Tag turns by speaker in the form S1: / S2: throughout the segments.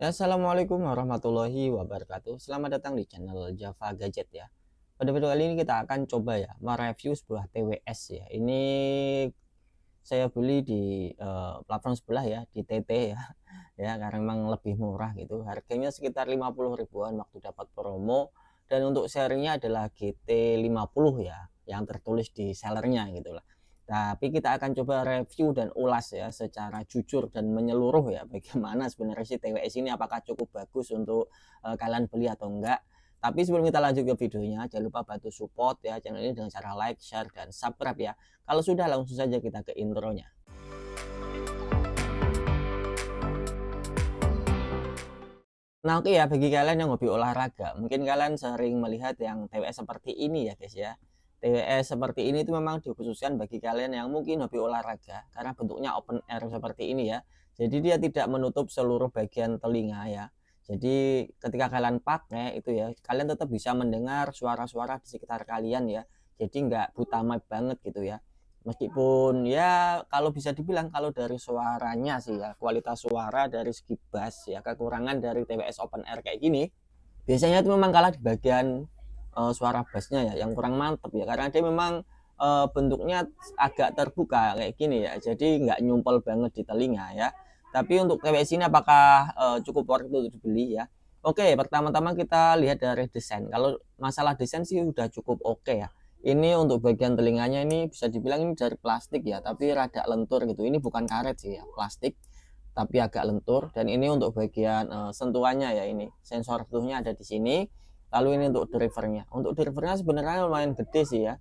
S1: Ya, assalamualaikum warahmatullahi wabarakatuh. Selamat datang di channel Java Gadget ya. Pada video kali ini kita akan coba ya mereview sebuah TWS ya. Ini saya beli di platform sebelah ya, di TT ya. Ya, karena memang lebih murah gitu. Harganya sekitar 50 ribuan waktu dapat promo, dan untuk serinya adalah GT50 ya, yang tertulis di sellernya gitu lah. Tapi kita akan coba review dan ulas ya secara jujur dan menyeluruh ya, bagaimana sebenarnya si TWS ini, apakah cukup bagus untuk kalian beli atau enggak. Tapi sebelum kita lanjut ke videonya, jangan lupa bantu support ya channel ini dengan cara like, share, dan subscribe ya. Kalau sudah, langsung saja kita ke intronya. Nah, oke ya, bagi kalian yang hobi olahraga, mungkin kalian sering melihat yang TWS seperti ini ya guys ya. TWS seperti ini itu memang dikhususkan bagi kalian yang mungkin hobi olahraga, karena bentuknya open air seperti ini ya. Jadi dia tidak menutup seluruh bagian telinga ya. Jadi ketika kalian pakai itu ya, kalian tetap bisa mendengar suara-suara di sekitar kalian ya. Jadi nggak buta mic banget gitu ya. Meskipun ya kalau bisa dibilang, kalau dari suaranya sih ya, kualitas suara dari segi bass ya, kekurangan dari TWS open air kayak gini, biasanya itu memang kalah di bagian suara bassnya ya, yang kurang mantep ya, karena dia memang bentuknya agak terbuka kayak gini ya, jadi nggak nyumpel banget di telinga ya. Tapi untuk TWS ini apakah cukup worth it untuk dibeli ya? Oke, pertama-tama kita lihat dari desain. Kalau masalah desain sih udah cukup oke ya. Ini untuk bagian telinganya ini bisa dibilang ini dari plastik ya, tapi rada lentur gitu. Ini bukan karet sih ya, plastik tapi agak lentur. Dan ini untuk bagian sentuhannya ya, ini sensor sentuhnya ada di sini. Lalu ini untuk drivernya. Untuk drivernya sebenarnya lumayan gede sih ya.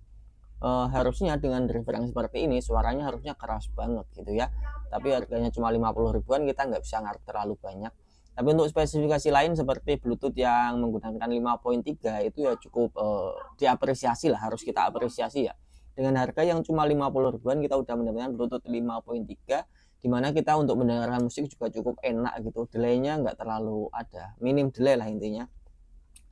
S1: Harusnya dengan driver yang seperti ini suaranya harusnya keras banget gitu ya. Tapi harganya cuma 50 ribuan, kita nggak bisa ngarep terlalu banyak. Tapi untuk spesifikasi lain seperti Bluetooth yang menggunakan 5.3 itu ya cukup diapresiasi lah, harus kita apresiasi ya. Dengan harga yang cuma 50 ribuan kita udah mendapatkan Bluetooth 5.3, dimana kita untuk mendengarkan musik juga cukup enak gitu. Delaynya nggak terlalu ada, minim delay lah intinya.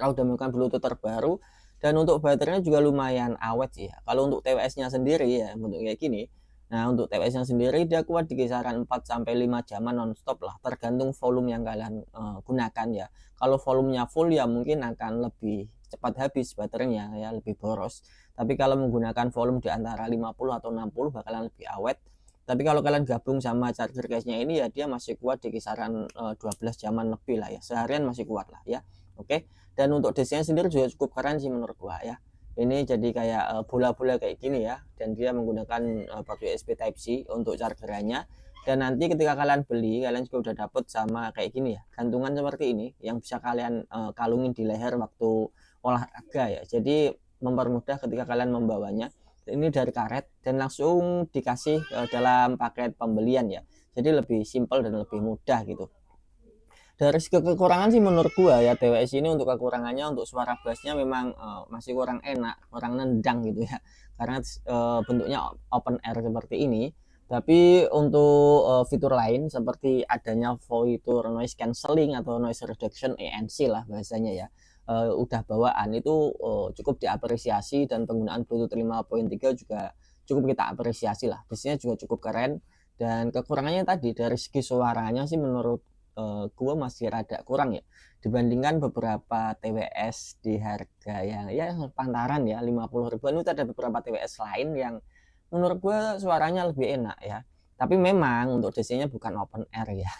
S1: Kalau udah menggunakan Bluetooth terbaru, dan untuk baterainya juga lumayan awet sih ya. Kalau untuk TWS-nya sendiri ya bentuk kayak gini. Nah, untuk TWS-nya sendiri dia kuat di kisaran 4 sampai 5 jaman nonstop lah, tergantung volume yang kalian gunakan ya. Kalau volumenya full ya mungkin akan lebih cepat habis baterainya ya, lebih boros. Tapi kalau menggunakan volume di antara 50 atau 60 bakalan lebih awet. Tapi kalau kalian gabung sama charger case-nya ini ya, dia masih kuat di kisaran 12 jaman lebih lah ya. Seharian masih kuat lah ya. Oke. Dan untuk desainnya sendiri juga cukup keren sih menurut gua ya. Ini jadi kayak bola-bola kayak gini ya, dan dia menggunakan port USB Type C untuk chargerannya. Dan nanti ketika kalian beli, kalian juga udah dapet sama kayak gini ya, gantungan seperti ini yang bisa kalian kalungin di leher waktu olahraga ya. Jadi mempermudah ketika kalian membawanya. Ini dari karet dan langsung dikasih dalam paket pembelian ya. Jadi lebih simpel dan lebih mudah gitu. Dari segi kekurangan sih menurut gua ya, TWS ini untuk kekurangannya, untuk suara bassnya memang masih kurang enak, kurang nendang gitu ya, karena bentuknya open air seperti ini. Tapi untuk fitur lain seperti adanya fitur noise cancelling atau noise reduction, ANC lah bahasanya ya, udah bawaan itu cukup diapresiasi. Dan penggunaan Bluetooth 5.3 juga cukup kita apresiasi lah, bassnya juga cukup keren. Dan kekurangannya tadi dari segi suaranya sih menurut gua masih rada kurang ya, dibandingkan beberapa TWS di harga yang ya pantaran ya, 50 ribuan. Itu ada beberapa TWS lain yang menurut gua suaranya lebih enak ya. Tapi memang untuk desainnya bukan open air ya,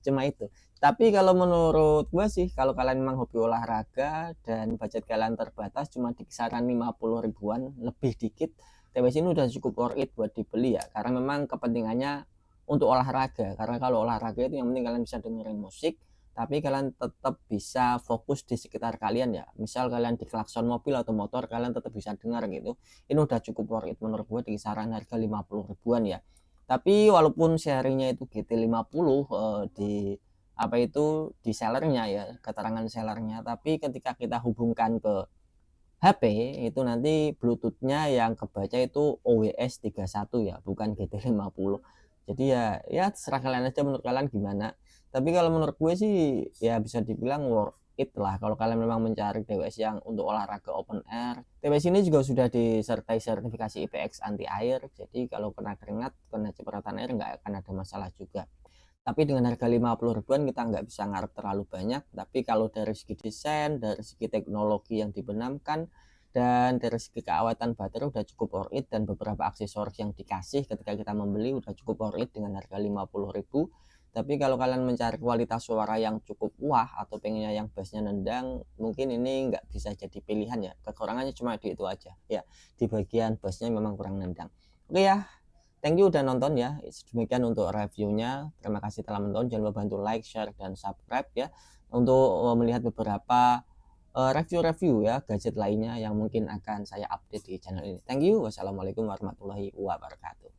S1: cuma itu. Tapi kalau menurut gua sih, kalau kalian memang hobi olahraga dan budget kalian terbatas cuma di kisaran 50 ribuan lebih dikit, TWS ini udah cukup worth it buat dibeli ya, karena memang kepentingannya untuk olahraga. Karena kalau olahraga itu yang penting kalian bisa dengerin musik, tapi kalian tetap bisa fokus di sekitar kalian ya. Misal kalian di klakson mobil atau motor, kalian tetap bisa dengar gitu. Ini udah cukup worth it menurut gue di kisaran harga 50 ribuan ya. Tapi walaupun sharingnya itu GT50 di apa itu di sellernya ya, keterangan sellernya, tapi ketika kita hubungkan ke HP itu nanti Bluetooth-nya yang kebaca itu OWS 31 ya, bukan GT50. Jadi ya terserah kalian aja menurut kalian gimana. Tapi kalau menurut gue sih ya bisa dibilang worth it lah kalau kalian memang mencari TWS yang untuk olahraga open air. TWS ini juga sudah disertai sertifikasi IPX anti air. Jadi kalau kena keringat, kena cipratan air nggak akan ada masalah juga. Tapi dengan harga 50 ribuan kita nggak bisa ngarep terlalu banyak, tapi kalau dari segi desain, dari segi teknologi yang dibenamkan, dan dari segi keaweten baterai udah cukup worth it, dan beberapa aksesoris yang dikasih ketika kita membeli udah cukup worth it dengan harga 50 ribu. Tapi kalau kalian mencari kualitas suara yang cukup wah atau pengennya yang bassnya nendang, mungkin ini nggak bisa jadi pilihan ya. Kekurangannya cuma di itu aja ya, di bagian bassnya memang kurang nendang. Oke ya, thank you udah nonton ya. Demikian untuk reviewnya. Terima kasih telah menonton. Jangan lupa bantu like, share, dan subscribe ya. Untuk melihat beberapa review-review ya gadget lainnya yang mungkin akan saya update di channel ini. Thank you. Wassalamualaikum warahmatullahi wabarakatuh.